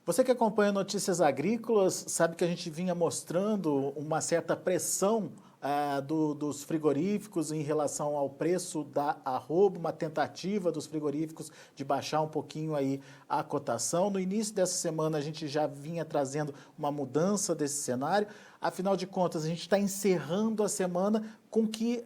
Você que acompanha Notícias Agrícolas sabe que a gente vinha mostrando uma certa pressão dos frigoríficos em relação ao preço da arroba, uma tentativa dos frigoríficos de baixar um pouquinho aí a cotação. No início dessa semana a gente já vinha trazendo uma mudança desse cenário. Afinal de contas, a gente está encerrando a semana com que,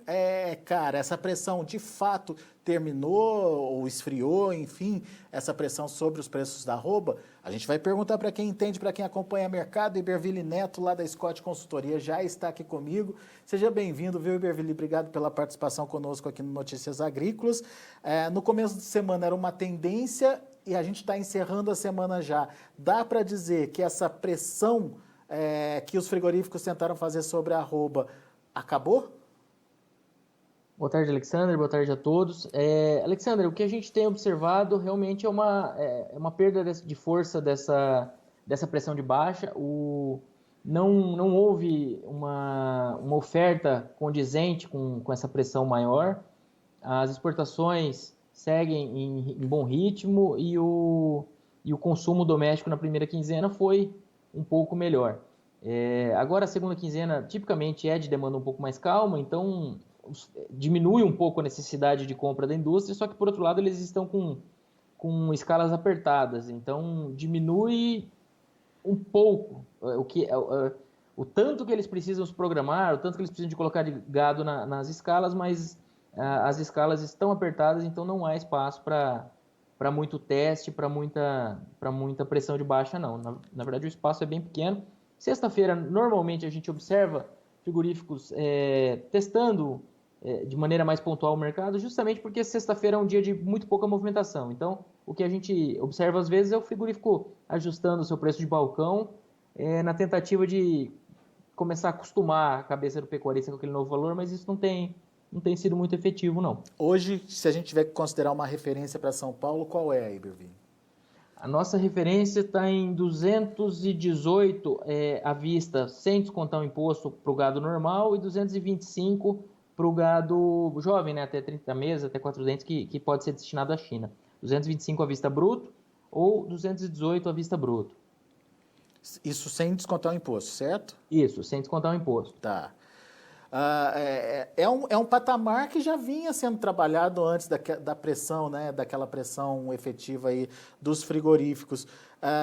essa pressão de fato terminou ou esfriou, enfim, essa pressão sobre os preços da arroba. A gente vai perguntar para quem entende, para quem acompanha o mercado. Iberville Neto, lá da Scott Consultoria, já está aqui comigo. Seja bem-vindo, viu, Iberville? Obrigado pela participação conosco aqui no Notícias Agrícolas. No começo de semana era uma tendência e a gente está encerrando a semana já. Dá para dizer que essa pressão que os frigoríficos tentaram fazer sobre a arroba acabou? Boa tarde, Alexandre. Boa tarde a todos. Alexandre, o que a gente tem observado realmente é uma perda de força dessa pressão de baixa. Não houve uma oferta condizente com essa pressão maior. As exportações seguem em bom ritmo e o consumo doméstico na primeira quinzena foi um pouco melhor. Agora, a segunda quinzena tipicamente é de demanda um pouco mais calma, então diminui um pouco a necessidade de compra da indústria, só que, por outro lado, eles estão com escalas apertadas, então diminui um pouco o tanto que eles precisam se programar, o tanto que eles precisam de colocar de gado nas escalas, mas as escalas estão apertadas, então não há espaço para muito teste, para muita pressão de baixa, não. Na verdade, o espaço é bem pequeno. Sexta-feira, normalmente, a gente observa frigoríficos testando de maneira mais pontual o mercado, justamente porque sexta-feira é um dia de muito pouca movimentação. Então, o que a gente observa às vezes é o frigorífico ajustando o seu preço de balcão na tentativa de começar a acostumar a cabeça do pecuarista com aquele novo valor, mas isso não tem sido muito efetivo, não. Hoje, se a gente tiver que considerar uma referência para São Paulo, qual é a Iberville? A nossa referência está em 218 à vista, sem descontar o imposto para o gado normal, e 225 para o gado jovem, né, até 30 meses, até 4 dentes, que pode ser destinado à China. 225 à vista bruto ou 218 à vista bruto. Isso sem descontar o imposto, certo? Isso, sem descontar o imposto. Tá. É um patamar que já vinha sendo trabalhado antes da pressão, né, daquela pressão efetiva aí dos frigoríficos.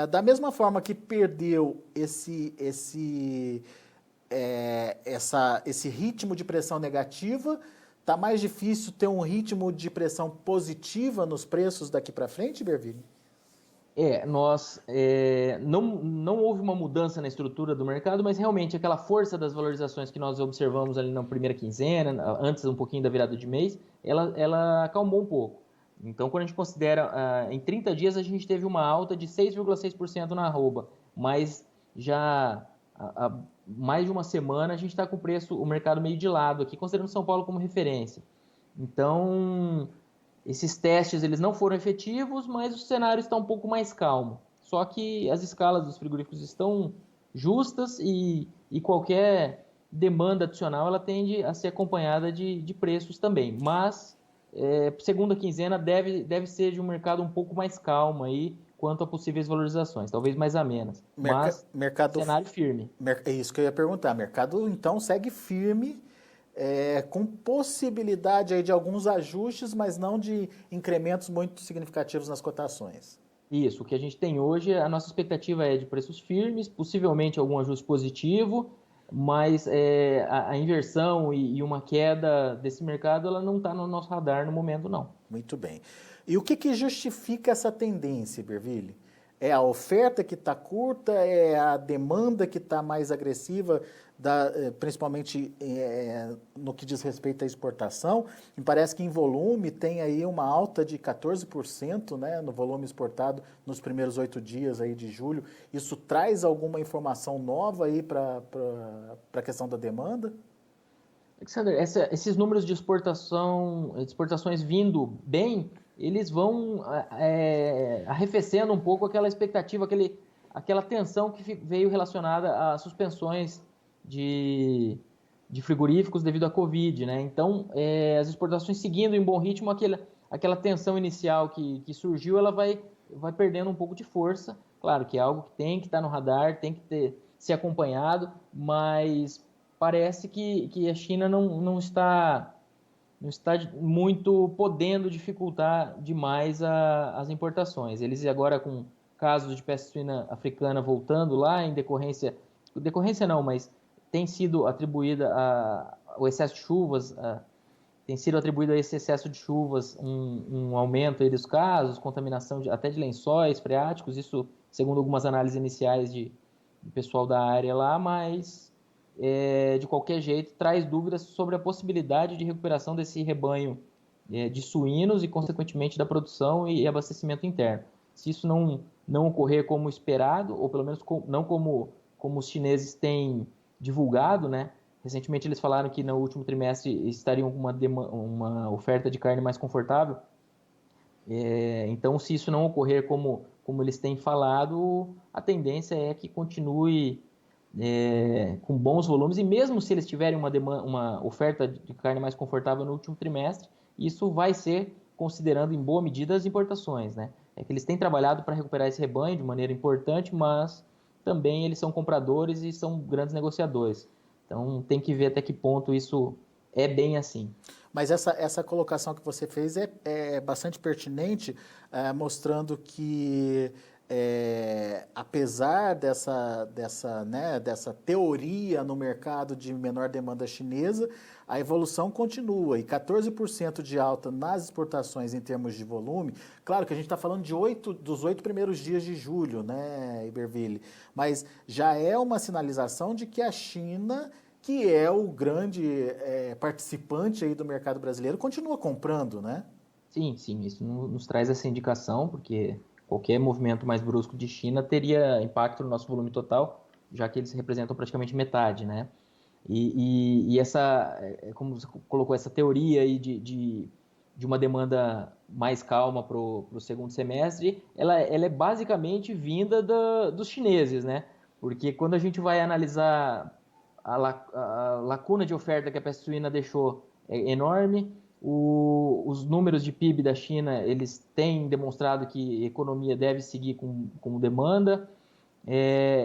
Da mesma forma que perdeu esse ritmo de pressão negativa, está mais difícil ter um ritmo de pressão positiva nos preços daqui para frente, Iberville? Não houve uma mudança na estrutura do mercado, mas realmente aquela força das valorizações que nós observamos ali na primeira quinzena, antes um pouquinho da virada de mês, ela acalmou um pouco. Então, quando a gente considera, em 30 dias a gente teve uma alta de 6,6% na arroba, mas já há mais de uma semana a gente está com o mercado meio de lado aqui, considerando São Paulo como referência. Então, esses testes eles não foram efetivos, mas o cenário está um pouco mais calmo. Só que as escalas dos frigoríficos estão justas e qualquer demanda adicional ela tende a ser acompanhada de preços também. Mas segunda quinzena deve ser de um mercado um pouco mais calmo aí quanto a possíveis valorizações, talvez mais amenas. Mas cenário firme. É isso que eu ia perguntar. Mercado então segue firme. Com possibilidade aí de alguns ajustes, mas não de incrementos muito significativos nas cotações. Isso, o que a gente tem hoje, a nossa expectativa é de preços firmes, possivelmente algum ajuste positivo, mas a inversão e uma queda desse mercado, ela não está no nosso radar no momento, não. Muito bem. E o que justifica essa tendência, Iberville? É a oferta que está curta? É a demanda que está mais agressiva, principalmente no que diz respeito à exportação? Me parece que em volume tem aí uma alta de 14%, né, no volume exportado nos primeiros 8 dias aí de julho. Isso traz alguma informação nova aí para a questão da demanda? Alexander, esses números de exportações vindo bem, eles vão arrefecendo um pouco aquela expectativa, aquela tensão que veio relacionada a suspensões de frigoríficos devido à Covid, né? Então, as exportações seguindo em bom ritmo, aquela tensão inicial que surgiu, ela vai perdendo um pouco de força, Claro que é algo que tem que estar no radar, tem que ser acompanhado, mas parece que a China não está muito podendo dificultar demais as importações. Eles agora com casos de peste suína africana voltando lá em decorrência não, mas tem sido atribuída o excesso de chuvas, tem sido atribuído a esse excesso de chuvas um aumento aí dos casos, contaminação até de lençóis freáticos, isso segundo algumas análises iniciais do pessoal da área lá, mas de qualquer jeito traz dúvidas sobre a possibilidade de recuperação desse rebanho de suínos e, consequentemente, da produção e abastecimento interno. Se isso não ocorrer como esperado, ou pelo menos não como os chineses têm divulgado, né? Recentemente eles falaram que no último trimestre estariam com uma oferta de carne mais confortável. Então, se isso não ocorrer como eles têm falado, a tendência é que continue com bons volumes. E mesmo se eles tiverem uma oferta de carne mais confortável no último trimestre, isso vai ser considerando em boa medida as importações, né? É que eles têm trabalhado para recuperar esse rebanho de maneira importante, mas também eles são compradores e são grandes negociadores. Então, tem que ver até que ponto isso é bem assim. Mas essa colocação que você fez é bastante pertinente, mostrando que, apesar dessa teoria no mercado de menor demanda chinesa, a evolução continua. E 14% de alta nas exportações em termos de volume. Claro que a gente está falando dos 8 primeiros dias de julho, né, Iberville? Mas já é uma sinalização de que a China, que é o grande participante aí do mercado brasileiro, continua comprando, né? Sim, sim, isso nos traz essa indicação, porque qualquer movimento mais brusco de China teria impacto no nosso volume total, já que eles representam praticamente metade, né? E essa, como você colocou, essa teoria aí de uma demanda mais calma para o segundo semestre, ela é basicamente vinda dos chineses, né? Porque quando a gente vai analisar a lacuna de oferta que a peste suína deixou é enorme, os números de PIB da China, eles têm demonstrado que a economia deve seguir com demanda.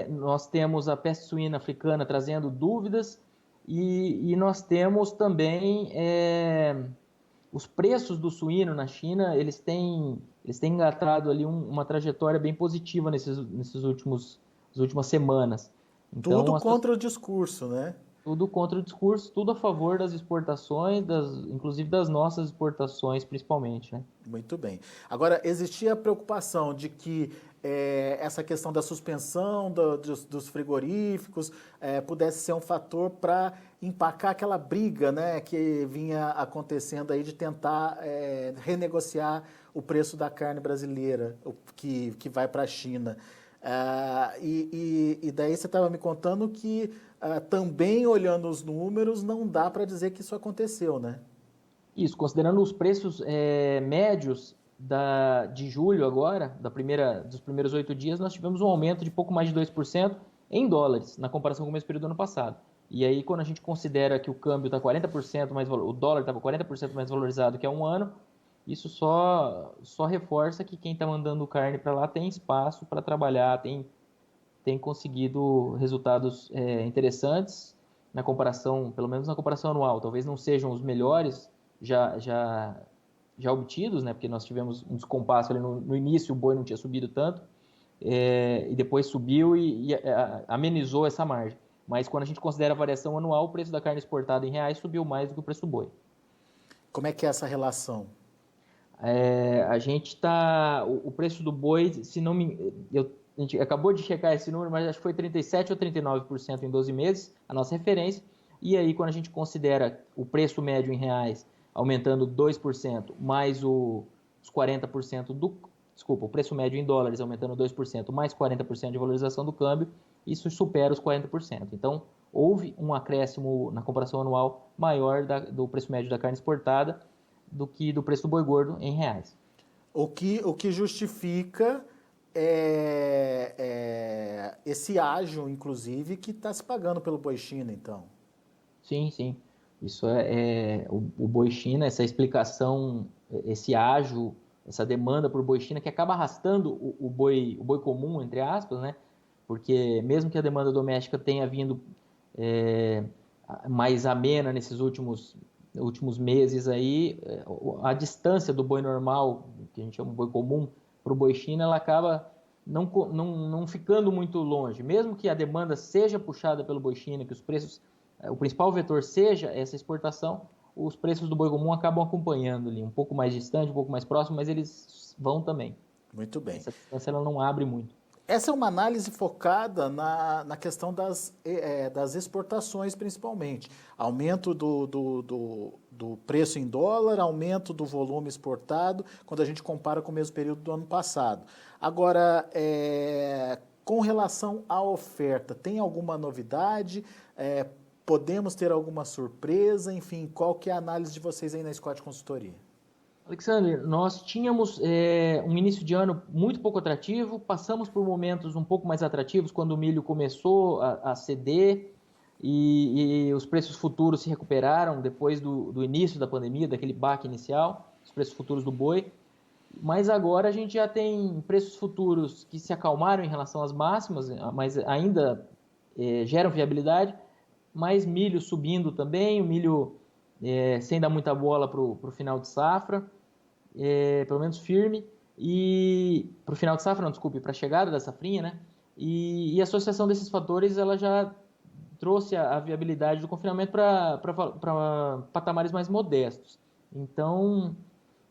Nós temos a peste suína africana trazendo dúvidas e nós temos também os preços do suíno na China, eles têm engatado ali uma trajetória bem positiva nas últimas semanas. Tudo Então, contra o discurso, né? tudo contra o discurso, tudo a favor das exportações, inclusive das nossas exportações, principalmente, né? Muito bem. Agora, existia a preocupação de que essa questão da suspensão dos frigoríficos pudesse ser um fator para empacar aquela briga, né, que vinha acontecendo aí de tentar renegociar o preço da carne brasileira que vai para a China. E daí você estava me contando que também olhando os números não dá para dizer que isso aconteceu, né? Isso, considerando os preços médios de julho agora, dos primeiros 8 dias, nós tivemos um aumento de pouco mais de 2% em dólares, na comparação com o mesmo período do ano passado. E aí, quando a gente considera que o câmbio está 40% mais o dólar estava 40% mais valorizado que há um ano, isso só reforça que quem está mandando carne para lá tem espaço para trabalhar, tem conseguido resultados interessantes na comparação, pelo menos na comparação anual. Talvez não sejam os melhores já obtidos, né? Porque nós tivemos um descompasso ali no início, o boi não tinha subido tanto, e depois subiu e amenizou essa margem. Mas quando a gente considera a variação anual, o preço da carne exportada em reais subiu mais do que o preço do boi. Como é que é essa relação? A gente está. O preço do boi, se não me. A gente acabou de checar esse número, mas acho que foi 37% ou 39% em 12 meses, a nossa referência. E aí, quando a gente considera o preço médio em reais aumentando 2%, mais os 40% do. Desculpa, o preço médio em dólares aumentando 2%, mais 40% de valorização do câmbio, isso supera os 40%. Então, houve um acréscimo na comparação anual maior do preço médio da carne exportada do que do preço do boi gordo em reais. O que justifica esse ágio, inclusive, que está se pagando pelo boi China, então. Sim, sim. Isso o boi China, essa explicação, esse ágio essa demanda por boi China, que acaba arrastando o boi comum, entre aspas, né? Porque mesmo que a demanda doméstica tenha vindo mais amena nesses últimos meses aí, a distância do boi normal, que a gente chama de boi comum, para o boi China, ela acaba não ficando muito longe. Mesmo que a demanda seja puxada pelo boi China, que os preços, o principal vetor seja essa exportação, os preços do boi comum acabam acompanhando ali, um pouco mais distante, um pouco mais próximo, mas eles vão também. Muito bem. Essa distância ela não abre muito. Essa é uma análise focada na questão das exportações, principalmente. Aumento do preço em dólar, aumento do volume exportado, quando a gente compara com o mesmo período do ano passado. Agora, com relação à oferta, tem alguma novidade? Podemos ter alguma surpresa? Enfim, qual que é a análise de vocês aí na Scott Consultoria? Alexandre, nós tínhamos um início de ano muito pouco atrativo, passamos por momentos um pouco mais atrativos quando o milho começou a ceder e os preços futuros se recuperaram depois do início da pandemia, daquele baque inicial, os preços futuros do boi. Mas agora a gente já tem preços futuros que se acalmaram em relação às máximas, mas ainda geram viabilidade, mas milho subindo também, o milho sem dar muita bola para o final de safra, pelo menos firme, e para o final de safra, não, desculpe, para a chegada da safrinha, né? E a associação desses fatores, ela já trouxe a viabilidade do confinamento para patamares mais modestos. Então,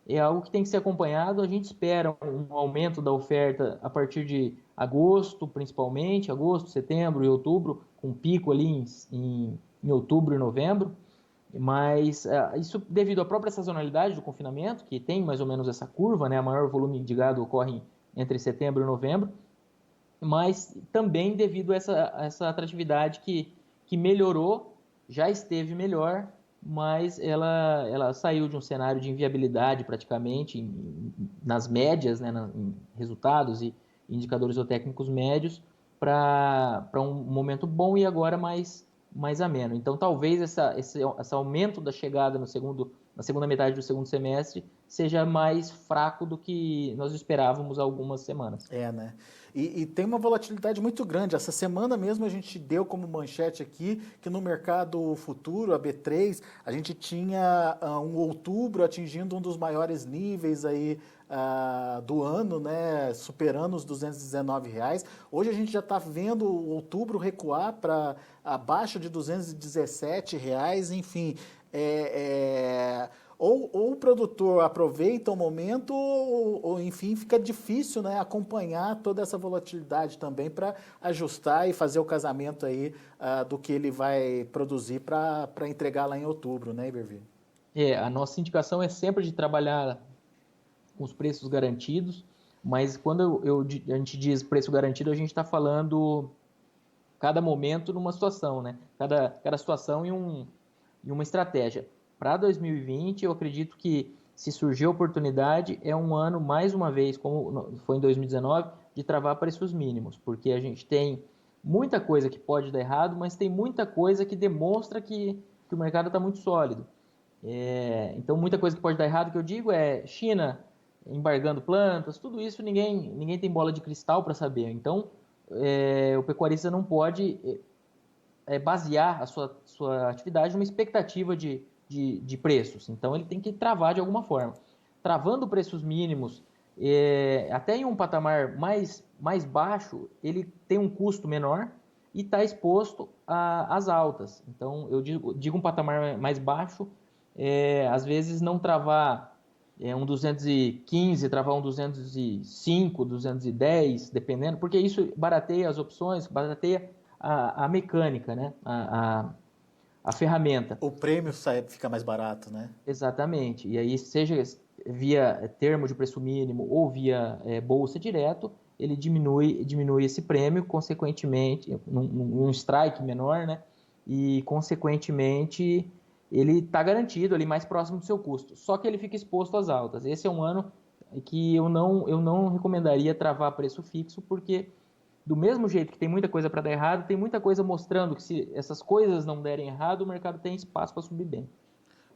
é algo que tem que ser acompanhado. A gente espera um aumento da oferta a partir de agosto, principalmente, agosto, setembro e outubro, com um pico ali em outubro e novembro. Mas isso devido à própria sazonalidade do confinamento, que tem mais ou menos essa curva, né? O maior volume de gado ocorre entre setembro e novembro, mas também devido a essa atratividade que melhorou, já esteve melhor, mas ela saiu de um cenário de inviabilidade praticamente nas médias, né, em resultados e indicadores zootécnicos médios, para um momento bom e agora mais ameno. Então, talvez esse aumento da chegada na segunda metade do segundo semestre seja mais fraco do que nós esperávamos há algumas semanas. Né? E tem uma volatilidade muito grande. Essa semana mesmo a gente deu como manchete aqui que no mercado futuro, a B3, a gente tinha um outubro atingindo um dos maiores níveis aí do ano, né? Superando os R$219. Hoje a gente já está vendo o outubro recuar para abaixo de R$217, enfim. Ou o produtor aproveita o momento, ou enfim, fica difícil, né, acompanhar toda essa volatilidade também para ajustar e fazer o casamento aí do que ele vai produzir para entregar lá em outubro, né, Iberville? A nossa indicação é sempre de trabalhar com os preços garantidos, mas quando a gente diz preço garantido, a gente está falando cada momento numa situação, né? Cada situação e uma estratégia. Para 2020, eu acredito que se surgir a oportunidade, é um ano, mais uma vez, como foi em 2019, de travar preços mínimos, porque a gente tem muita coisa que pode dar errado, mas tem muita coisa que demonstra que o mercado está muito sólido. Então, muita coisa que pode dar errado, que eu digo, é China embargando plantas, tudo isso ninguém tem bola de cristal para saber. Então, o pecuarista não pode basear a sua atividade numa expectativa de preços. Então, ele tem que travar de alguma forma. Travando preços mínimos, até em um patamar mais baixo, ele tem um custo menor e está exposto às altas. Então, eu digo um patamar mais baixo, às vezes não travar um 215, travar um 205, 210, dependendo, porque isso barateia as opções, barateia a mecânica, né? A ferramenta. O prêmio fica mais barato, né? Exatamente. E aí, seja via termo de preço mínimo ou via bolsa direto, ele diminui esse prêmio, consequentemente, num strike menor, né? E, consequentemente, ele está garantido ali mais próximo do seu custo. Só que ele fica exposto às altas. Esse é um ano que eu não recomendaria travar preço fixo, porque do mesmo jeito que tem muita coisa para dar errado, tem muita coisa mostrando que se essas coisas não derem errado, o mercado tem espaço para subir bem.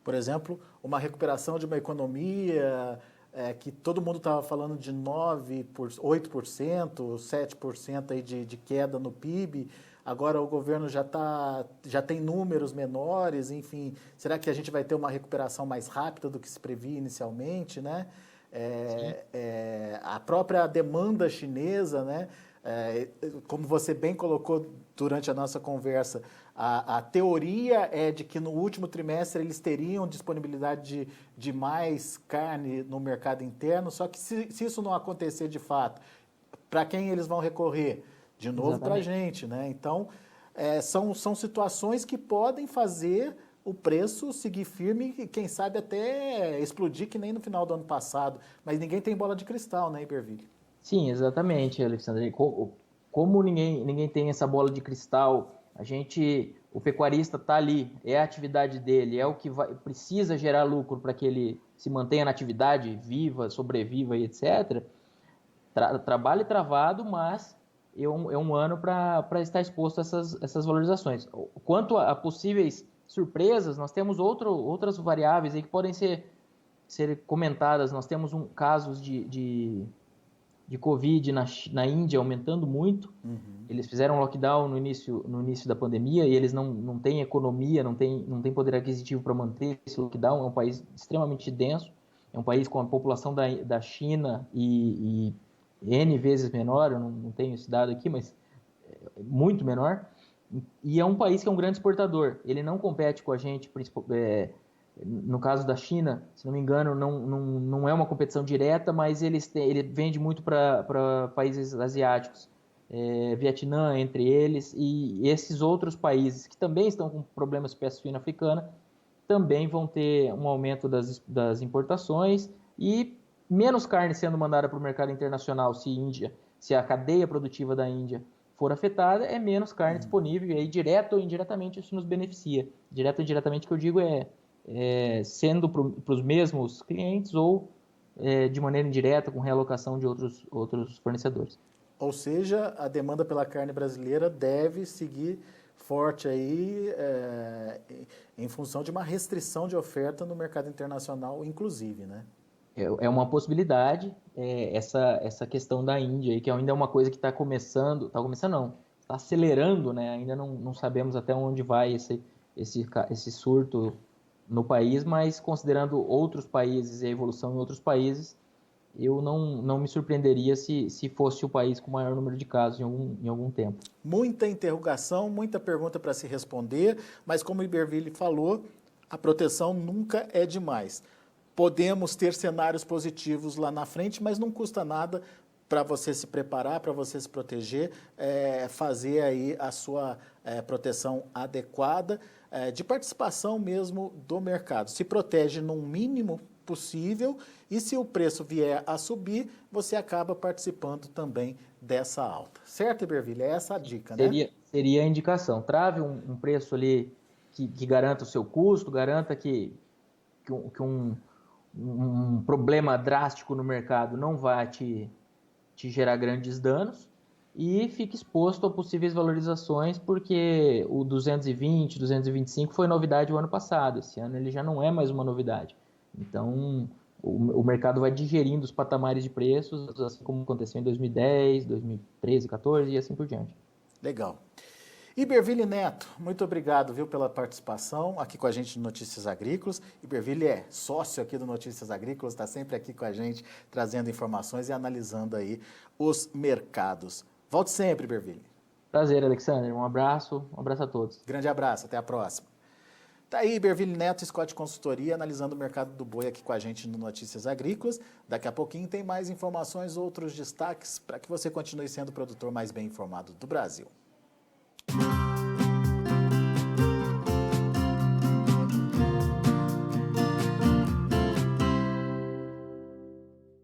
Por exemplo, uma recuperação de uma economia, que todo mundo estava falando de 8%, 7% aí de queda no PIB. Agora o governo já tem números menores, enfim. Será que a gente vai ter uma recuperação mais rápida do que se previa inicialmente, né? A própria demanda chinesa, né? Como você bem colocou durante a nossa conversa, a teoria é de que no último trimestre eles teriam disponibilidade de mais carne no mercado interno, só que se isso não acontecer de fato, para quem eles vão recorrer? De novo para a gente, né? Então, são situações que podem fazer o preço seguir firme e, quem sabe, até explodir, que nem no final do ano passado. Mas ninguém tem bola de cristal, né, Iberville? Sim, exatamente, Alexandre. Como ninguém tem essa bola de cristal, o pecuarista está ali, é a atividade dele, é o que precisa gerar lucro para que ele se mantenha na atividade, viva, sobreviva e etc. Trabalho travado, mas é um ano para estar exposto a essas valorizações. Quanto a possíveis surpresas, nós temos outras variáveis aí que podem ser comentadas. Nós temos casos de Covid na Índia aumentando muito. Uhum. Eles fizeram um lockdown no início da pandemia e eles não têm economia, não têm poder aquisitivo para manter esse lockdown. É um país extremamente denso, é um país com a população da China e N vezes menor, eu não tenho esse dado aqui, mas é muito menor. E é um país que é um grande exportador. Ele não compete com a gente, no caso da China, se não me engano, não é uma competição direta, mas ele vende muito para países asiáticos, Vietnã entre eles, e esses outros países que também estão com problemas de espécie suína africana, também vão ter um aumento das importações e menos carne sendo mandada para o mercado internacional se a cadeia produtiva da Índia for afetada, é menos carne disponível, e aí direto ou indiretamente isso nos beneficia. Direto ou indiretamente, que eu digo sendo para os mesmos clientes ou de maneira indireta, com realocação de outros fornecedores. Ou seja, a demanda pela carne brasileira deve seguir forte aí em função de uma restrição de oferta no mercado internacional, inclusive, né? É uma possibilidade, essa questão da Índia, aí, que ainda é uma coisa que está acelerando, né? Ainda não sabemos até onde vai esse surto no país, mas considerando outros países e a evolução em outros países, eu não me surpreenderia se fosse o país com o maior número de casos em algum tempo. Muita interrogação, muita pergunta para se responder, mas como o Iberville falou, a proteção nunca é demais. Podemos ter cenários positivos lá na frente, mas não custa nada para você se preparar, para você se proteger, fazer aí a sua proteção adequada, de participação mesmo do mercado. Se protege no mínimo possível e se o preço vier a subir, você acaba participando também dessa alta. Certo, Iberville? É essa a dica, né? Seria a indicação. Trave um preço ali que garanta o seu custo, garanta que um problema drástico no mercado não vai te gerar grandes danos e fique exposto a possíveis valorizações, porque o 220, 225 foi novidade o ano passado. Esse ano ele já não é mais uma novidade. Então, o mercado vai digerindo os patamares de preços, assim como aconteceu em 2010, 2013, 2014 e assim por diante. Legal. Iberville Neto, muito obrigado, viu, pela participação aqui com a gente no Notícias Agrícolas. Iberville é sócio aqui do Notícias Agrícolas, está sempre aqui com a gente, trazendo informações e analisando aí os mercados. Volte sempre, Iberville. Prazer, Alexandre. Um abraço a todos. Grande abraço, até a próxima. Tá aí, Iberville Neto, Scott Consultoria, analisando o mercado do boi aqui com a gente no Notícias Agrícolas. Daqui a pouquinho tem mais informações, outros destaques, para que você continue sendo o produtor mais bem informado do Brasil.